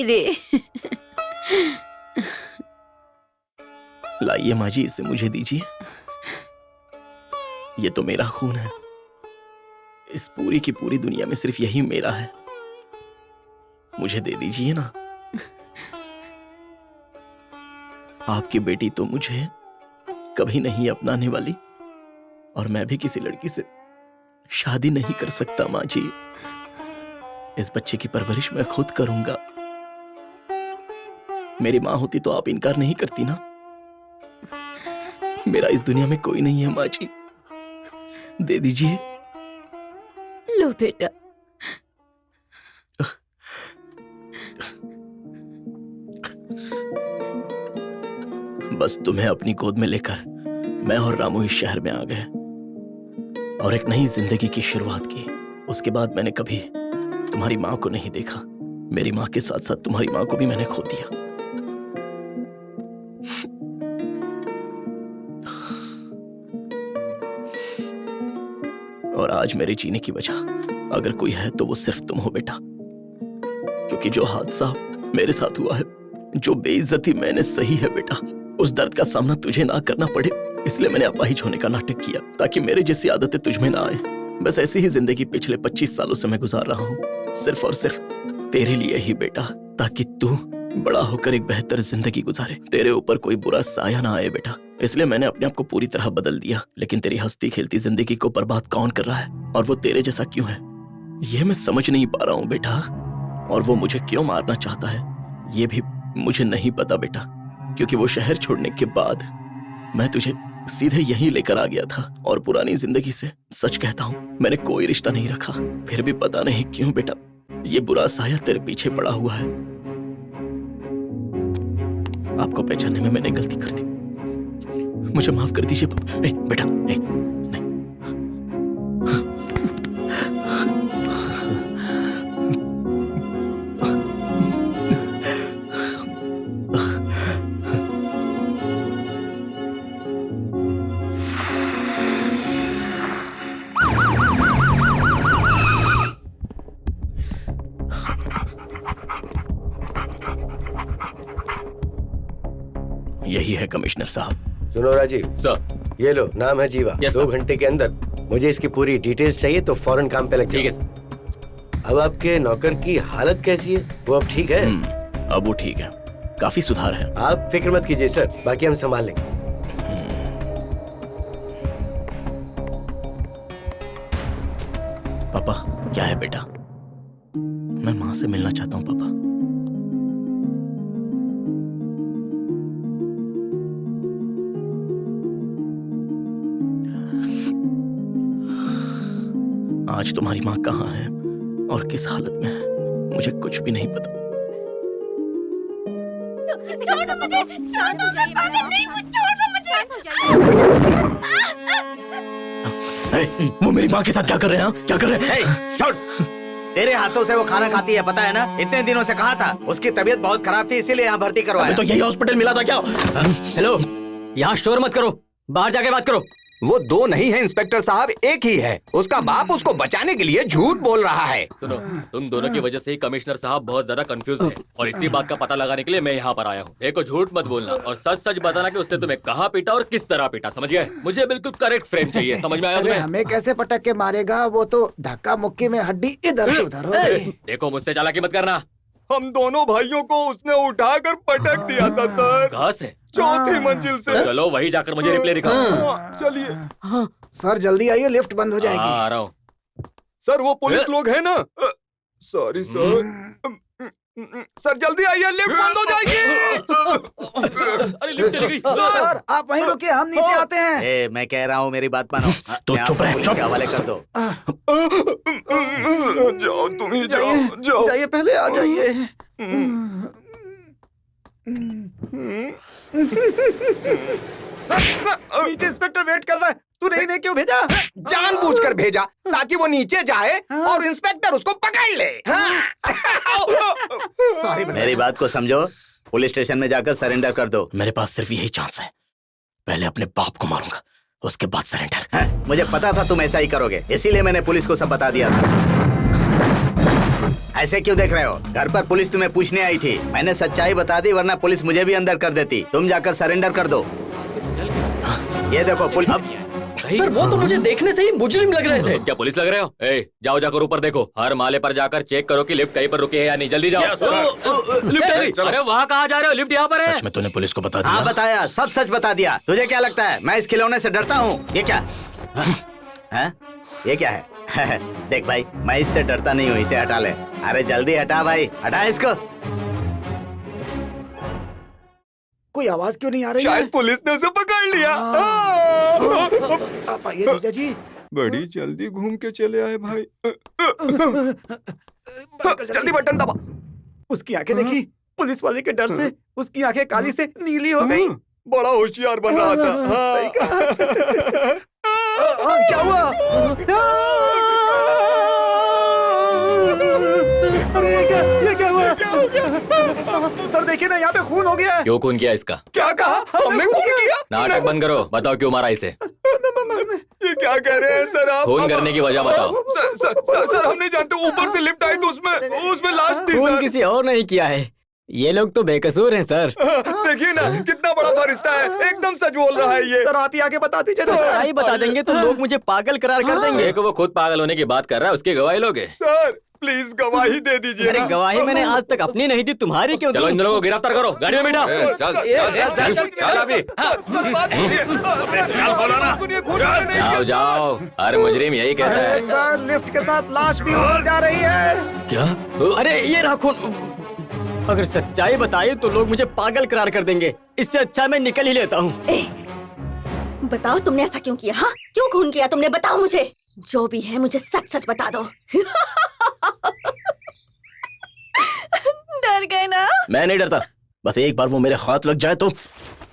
रे। लाइए माँ जी, इसे मुझे दीजिए। ये तो मेरा खून है। इस पूरी की पूरी दुनिया में सिर्फ यही मेरा है। मुझे दे दीजिए ना। आपकी बेटी तो मुझे कभी नहीं अपनाने वाली, और मैं भी किसी लड़की से शादी नहीं कर सकता माँ जी। इस बच्चे की परवरिश मैं खुद करूंगा। मेरी माँ होती तो आप इनकार नहीं करती ना। मेरा इस दुनिया में कोई नहीं है माँ जी, दे दीजिए। लो बेटा। बस तुम्हें अपनी गोद में लेकर मैं और रामू इस शहर में आ गए और एक नई जिंदगी की शुरुआत की। उसके बाद मैंने कभी तुम्हारी माँ को नहीं देखा। मेरी माँ के साथ साथ तुम्हारी माँ को भी मैंने खो दिया। और आज मेरे जीने की वजह अगर कोई है तो वो सिर्फ तुम हो बेटा। क्योंकि जो हादसा मेरे साथ हुआ है, जो बेइज्जती मैंने सही है बेटा, उस दर्द का सामना तुझे ना करना पड़े, इसलिए मैंने अपाहिज होने का नाटक किया ताकि मेरे जैसी आदतें तुझ में ना आए। बस ऐसी ही जिंदगी पिछले 25 सालों से मैं गुजार रहा हूँ, सिर्फ और सिर्फ तेरे लिए ही बेटा, ताकि तू बड़ा होकर एक बेहतर जिंदगी गुजारे, तेरे ऊपर कोई बुरा साया ना आए बेटा। इसलिए मैंने अपने आप को पूरी तरह बदल दिया। लेकिन तेरी हंसती खेलती जिंदगी को बर्बाद कौन कर रहा है, और वो तेरे जैसा क्यों है, ये मैं समझ नहीं पा रहा हूँ बेटा। और वो मुझे क्यों मारना चाहता है, ये भी मुझे नहीं पता बेटा। क्योंकि वो शहर छोड़ने के बाद मैं तुझे सीधे यहीं लेकर आ गया था, और पुरानी जिंदगी से सच कहता हूँ मैंने कोई रिश्ता नहीं रखा। फिर भी पता नहीं क्यों बेटा ये बुरा साया तेरे पीछे पड़ा हुआ है। आपको पहचानने में मैंने गलती कर दी, मुझे माफ कर दीजिए पापा। बेटा नहीं। यही है कमिश्नर साहब। सुनो राजीव सर, ये लो, नाम है जीवा। Yes, 2 sir. घंटे के अंदर मुझे इसकी पूरी डिटेल्स चाहिए, तो फौरन काम पे लग जाओ। ठीक है सर। अब आपके नौकर की हालत कैसी है, वो अब ठीक है? अब वो ठीक है, काफी सुधार है। आप फिक्र मत कीजिए सर, बाकी हम संभाल लेंगे। पापा क्या है बेटा, मैं माँ से मिलना चाहता हूँ पापा। आज तुम्हारी माँ कहाँ है और किस हालत में है, मुझे कुछ भी नहीं पता। छोड़ दो मुझे, छोड़ दो, मैं पागल नहीं हूँ, छोड़ दो मुझे। वो मेरी माँ के साथ क्या कर रहे हैं? क्या कर रहे हैं? छोड़। तेरे हाथों से वो खाना खाती है, पता है ना? इतने दिनों से कहा था, उसकी तबीयत बहुत खराब थी, इसीलिए यहाँ भर्ती करवाया। तो यही हॉस्पिटल मिला था क्या? हेलो, यहाँ शोर मत करो, बाहर जाके बात करो। वो 2 नहीं है इंस्पेक्टर साहब, एक ही है। उसका बाप उसको बचाने के लिए झूठ बोल रहा है। सुनो, तुम दोनों की वजह से ही कमिश्नर साहब बहुत ज्यादा कंफ्यूज हैं, और इसी बात का पता लगाने के लिए मैं यहाँ पर आया हूँ। देखो, झूठ मत बोलना और सच सच बताना कि उसने तुम्हें कहाँ पीटा और किस तरह पीटा, समझ गए? मुझे बिल्कुल करेक्ट फ्रेम चाहिए, समझ में आया तुम्हें? हमें कैसे पटक के मारेगा, वो तो धक्का मुक्की में हड्डी इधर से उधर हो गई। देखो, मुझसे चालाकी मत करना। हम दोनों भाइयों को उसने उठाकर पटक दिया था सर, कहाँ से? 4थी मंजिल से। चलो वही जाकर मुझे रिप्ले दिखाओ। चलिए सर जल्दी आइए, लिफ्ट बंद हो जाएगी। आ रहा हूँ। सर, वो पुलिस लोग हैं ना। Sorry sir. सर जल्दी आइए, लिफ्ट बंद हो जाएगी। अरे लिफ्ट चली गई। सर आप वहीं रुकिए, हम नीचे आते हैं। मैं कह रहा हूँ मेरी बात मानो। तो चुप रहे, पुलिस चुप। के हवाले कर दो। जाओ, तुम ही जाइए जाइए, पहले आ जाइए। नीचे इंस्पेक्टर वेट कर रहा है, तू नहीं क्यों भेजा? जानबूझकर भेजा ताकि वो नीचे जाए और इंस्पेक्टर उसको पकड़ ले। सॉरी। मेरी बात को समझो, पुलिस स्टेशन में जाकर सरेंडर कर दो। मेरे पास सिर्फ यही चांस है, पहले अपने बाप को मारूंगा, उसके बाद सरेंडर। मुझे पता था तुम ऐसा ही करोगे, इसीलिए मैंने पुलिस को सब बता दिया था। ऐसे क्यों देख रहे हो? घर पर पुलिस तुम्हें पूछने आई थी। मैंने सच्चाई बता दी, वरना पुलिस मुझे भी अंदर कर देती। तुम जाकर सरेंडर कर दो। ये देखो पुलिस। सर वो तो मुझे देखने से ही मुजरिम लग रहे थे। क्या पुलिस लग रहे हो? ए, जाओ जाकर ऊपर देखो, हर माले पर जाकर चेक करो कि लिफ्ट कहीं पर रुकी है या नहीं। जल्दी जाओ। लिफ्ट है? अरे वहाँ कहाँ जा रहे हो? लिफ्ट यहाँ पर है। सच में तूने पुलिस को बता हाँ दिया? बताया, सब सच बता दिया। तुझे क्या लगता है मैं इस खिलौने से डरता हूँ? ये क्या है? ये क्या है? देख भाई, मैं इससे डरता नहीं हूँ, इसे हटा ले। अरे जल्दी हटा भाई, हटा इसको। कोई आवाज क्यों नहीं आ रही है? शायद पुलिस ने उसे पकड़ लिया। आप आइए जीजा जी। बड़ी जल्दी घूम के चले आए भाई। जल्दी जल्दी बटन दबा। उसकी आंखें देखी, पुलिस वाले के डर से उसकी आंखें काली से नीली हो गई। बड़ा होशियार बन रहा था। सही कहा। क्या हुआ? अरे ये क्या हुआ? सर देखिए ना, यहाँ पे खून हो गया है। क्यों खून किया इसका? क्या कहा? हमने खून किया? नाटक बंद करो, बताओ क्यों मारा इसे? ये क्या कह रहे हैं सर आप? खून करने की वजह बताओ। सर हम नहीं जानते। ऊपर से लिफ्ट आई तो उसमें लाश थी खून सर। किसी और नहीं किया है, ये लोग तो बेकसूर हैं सर। देखिए ना कितना बड़ा फरिश्ता है, एकदम सच बोल रहा है ये। सर आप ही आके बता दीजिए ना। सच्चाई बता देंगे तो लोग मुझे पागल करार कर देंगे। देखो वो खुद पागल होने की बात कर रहा है, उसकी गवाही लोगे? सर प्लीज गवाही दे दीजिए अरे ना। गवाही मैंने आज तक अपनी नहीं दी, तुम्हारी क्यों चलो इन दी? दोनों को गिरफ्तार करो, गाड़ी में बैठा। जाओ जाओ, हर मुजरिम यही कहता है। सर लिफ्ट के साथ लाश भी ऊपर जा रही है। क्या? अरे ये रहा खून। अगर सच्चाई बताई तो लोग मुझे पागल करार कर देंगे, इससे अच्छा मैं निकल ही लेता हूँ। बताओ तुमने ऐसा क्यों किया? हाँ क्यों खून किया तुमने? बताओ मुझे, जो भी है मुझे सच सच बता दो। डर गए ना? मैं नहीं डरता, बस एक बार वो मेरे हाथ लग जाए तो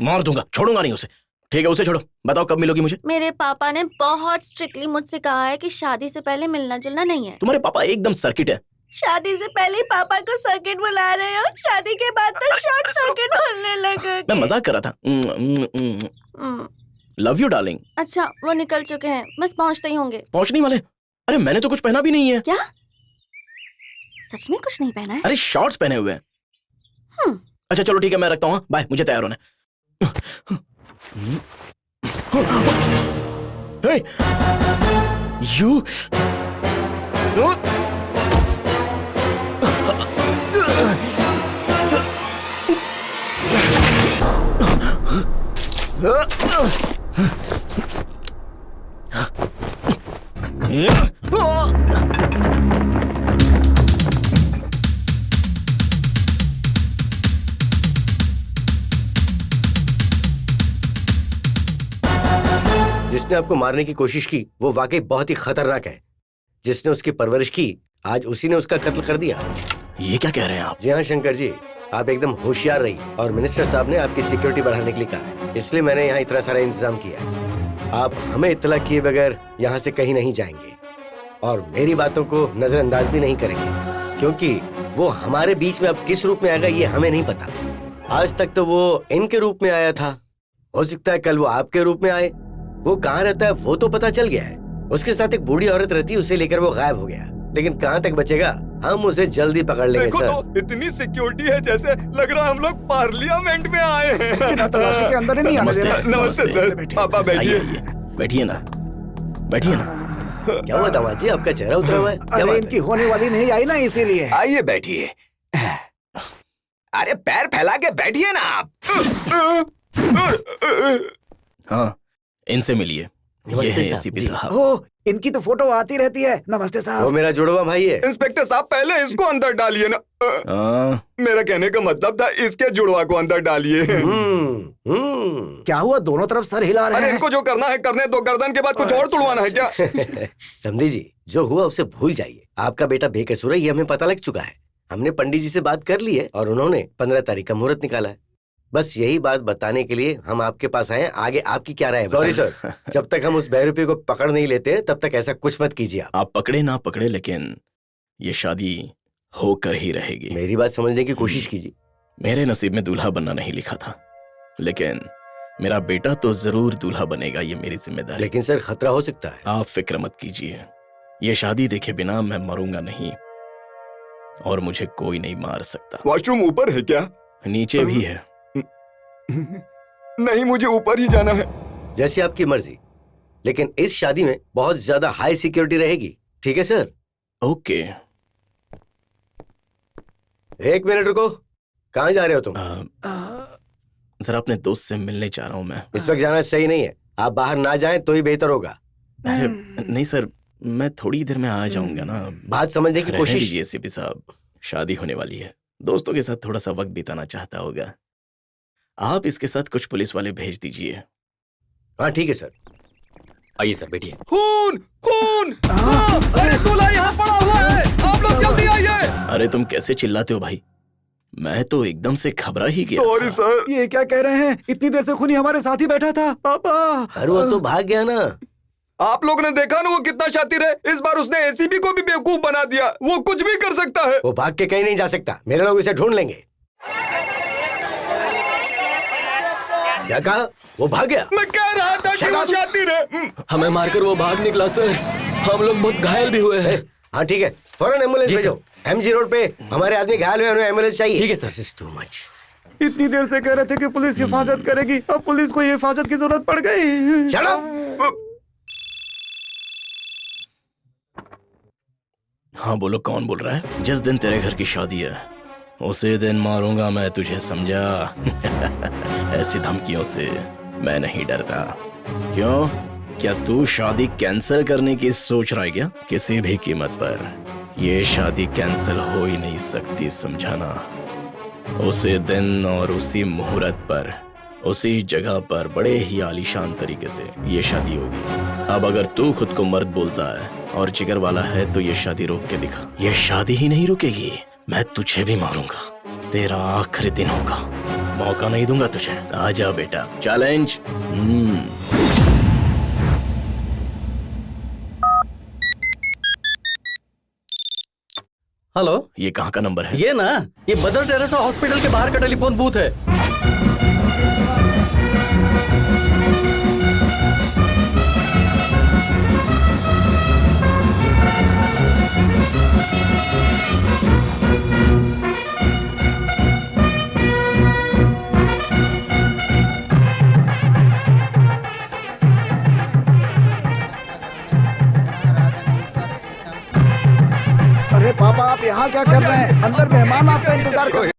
मार दूंगा, छोड़ूंगा नहीं उसे। ठीक है उसे छोड़ो, बताओ कब मिलोगी मुझे? मेरे पापा ने बहुत स्ट्रिक्टली मुझसे कहा है कि शादी से पहले मिलना जुलना नहीं है। तुम्हारे पापा एकदम सर्किट है। शादी से पहले ही पापा को सर्किट बुला रहे हो, शादी के बाद तो शॉर्ट सर्किट बोलने लगोगे। मैं मजाक कर रहा था। Love you darling. अच्छा वो निकल चुके हैं, बस पहुंचते ही होंगे। पहुंचने वाले? अरे मैंने तो कुछ पहना भी नहीं है। क्या सच में कुछ नहीं पहना है? अरे शॉर्ट्स पहने हुए हैं। अच्छा चलो ठीक है, मैं रखता हूँ। बाय, मुझे तैयार होना है। यू जिसने आपको मारने की कोशिश की वो वाकई बहुत ही खतरनाक है। जिसने उसकी परवरिश की आज उसी ने उसका कत्ल कर दिया। ये क्या कह रहे हैं आप? जी हाँ शंकर जी, आप एकदम होशियार रहिए और मिनिस्टर साहब ने आपकी सिक्योरिटी बढ़ाने के लिए कहा है, इसलिए मैंने यहाँ इतना सारा इंतजाम किया है। आप हमें इत्तला किए बगैर यहाँ से कहीं नहीं जाएंगे और मेरी बातों को नजरअंदाज भी नहीं करेंगे, क्योंकि वो हमारे बीच में अब किस रूप में आएगा ये हमें नहीं पता। आज तक तो वो इनके रूप में आया था, हो सकता है कल वो आपके रूप में आए। वो कहाँ रहता है वो तो पता चल गया है। उसके साथ एक बूढ़ी औरत रहती है, उसे लेकर वो गायब हो गया, लेकिन कहाँ तक बचेगा हम उसे जल्दी पकड़ लेंगे। देखो सर तो इतनी सिक्योरिटी है जैसे लग रहा है हम लोग पार्लियामेंट में आए हैं। बिना तलाशी के अंदर ही नहीं आने दे रहे। नमस्ते सर। पापा आइए बैठिए। आइए, बैठिए ना, बैठिए ना। क्या हुआ दामाद जी, आपका चेहरा उतरा हुआ है? क्या अरे बात इनकी है? होने वाली नहीं आई ना, इसीलिए। आइए बैठिए। अरे पैर फैला के बैठिए ना आप। हाँ इनसे मिलिए, ये नमस्ते है साहब, एसीपी जी। साहब। ओ इनकी तो फोटो आती रहती है। नमस्ते वो साहब। मेरा जुड़वा भाई है। इंस्पेक्टर साहब पहले इसको अंदर डालिए ना। हाँ, मेरा कहने का मतलब था इसके जुड़वा को अंदर डालिए। क्या हुआ, दोनों तरफ सर हिला रहे अरे हैं? इनको जो करना है करने दो, गर्दन के बाद कुछ और तुड़वाना है क्या? समझी जी, जो हुआ उसे भूल जाइए। आपका बेटा बेकसूर है ये हमें पता लग चुका है। हमने पंडित जी से बात कर ली है और उन्होंने 15 तारीख का मुहूर्त निकाला है। बस यही बात बताने के लिए हम आपके पास आए हैं। आगे आपकी क्या राय है? सॉरी सर, जब तक हम उस बहरूपी को पकड़ नहीं लेते तब तक ऐसा कुछ मत कीजिए आप पकड़े ना पकड़े, लेकिन ये शादी होकर ही रहेगी। मेरी बात समझने की कोशिश कीजिए। मेरे नसीब में दूल्हा बनना नहीं लिखा था, लेकिन मेरा बेटा तो जरूर दूल्हा बनेगा, ये मेरी जिम्मेदारी। लेकिन सर खतरा हो सकता है। आप फिक्र मत कीजिए, ये शादी देखे बिना मैं मरूंगा नहीं। और मुझे कोई नहीं मार सकता। वॉशरूम ऊपर है क्या? नीचे भी है। नहीं, मुझे ऊपर ही जाना है। जैसी आपकी मर्जी, लेकिन इस शादी में बहुत ज्यादा हाई सिक्योरिटी रहेगी। ठीक है सर? ओके। एक मिनट रुको, कहाँ जा रहे हो तुम? जरा अपने दोस्त से मिलने जा रहा हूँ मैं। इस वक्त जाना सही नहीं है, आप बाहर ना जाएं तो ही बेहतर होगा। नहीं सर, मैं थोड़ी देर में आ जाऊंगा ना। बात समझने की रहने कोशिश। दीजिए सीपी साहब, शादी होने वाली है, दोस्तों के साथ थोड़ा सा वक्त बिताना चाहता होगा। आप इसके साथ कुछ पुलिस वाले भेज दीजिए। हाँ ठीक है सर। आइए सर, बैठिए। खून खून! अरे दूल्हा यहाँ पड़ा हुआ है, आप लोग जल्दी आइए। अरे तुम कैसे चिल्लाते हो भाई? मैं तो एकदम से घबरा ही गया सॉरी था। सर। ये क्या कह रहे हैं? इतनी देर से खूनी हमारे साथ ही बैठा था। पापा अरे वो तो भाग गया ना। आप लोग ने देखा ना वो कितना शातिर है। इस बार उसने एसीपी को भी बेवकूफ बना दिया। वो कुछ भी कर सकता है। वो भाग के कहीं नहीं जा सकता, मेरे लोग इसे ढूंढ लेंगे। क्या कहा? वो भाग गया? मैं कह रहा था कि वो शातिर है। हमें मारकर वो भाग निकला सर। हम लोग बहुत घायल भी हुए हैं। हाँ ठीक है, फौरन एम्बुलेंस भेजो। एमजी रोड पे हमारे आदमी घायल हुए, उन्हें एम्बुलेंस चाहिए। ठीक है sir. This is too much. इतनी देर से कह रहे थे कि पुलिस हिफाजत करेगी, अब पुलिस को हिफाजत की जरूरत पड़ गई। Shut up! हाँ बोलो, कौन बोल रहा है? जिस दिन तेरे घर की शादी है उसी दिन मारूंगा मैं तुझे, समझा? ऐसी धमकियों से मैं नहीं डरता। क्यों? क्या तू शादी कैंसिल करने की सोच रहा है क्या? किसी भी कीमत पर ये शादी कैंसिल हो ही नहीं सकती, समझाना? उसी दिन और उसी मुहूर्त पर उसी जगह पर बड़े ही आलीशान तरीके से ये शादी होगी। अब अगर तू खुद को मर्द बोलता है और जिगर वाला है तो ये शादी रोक के दिखा। ये शादी ही नहीं रुकेगी, मैं तुझे भी मारूंगा। तेरा आखिरी दिन होगा, मौका नहीं दूंगा तुझे। आजा बेटा, चैलेंज। हेलो, ये कहाँ का नंबर है? ये ना, ये मदर टेरेसा हॉस्पिटल के बाहर का टेलीफोन बूथ है। अरे पापा, आप यहाँ क्या कर रहे हैं? अंदर मेहमान आपका इंतजार कर रहे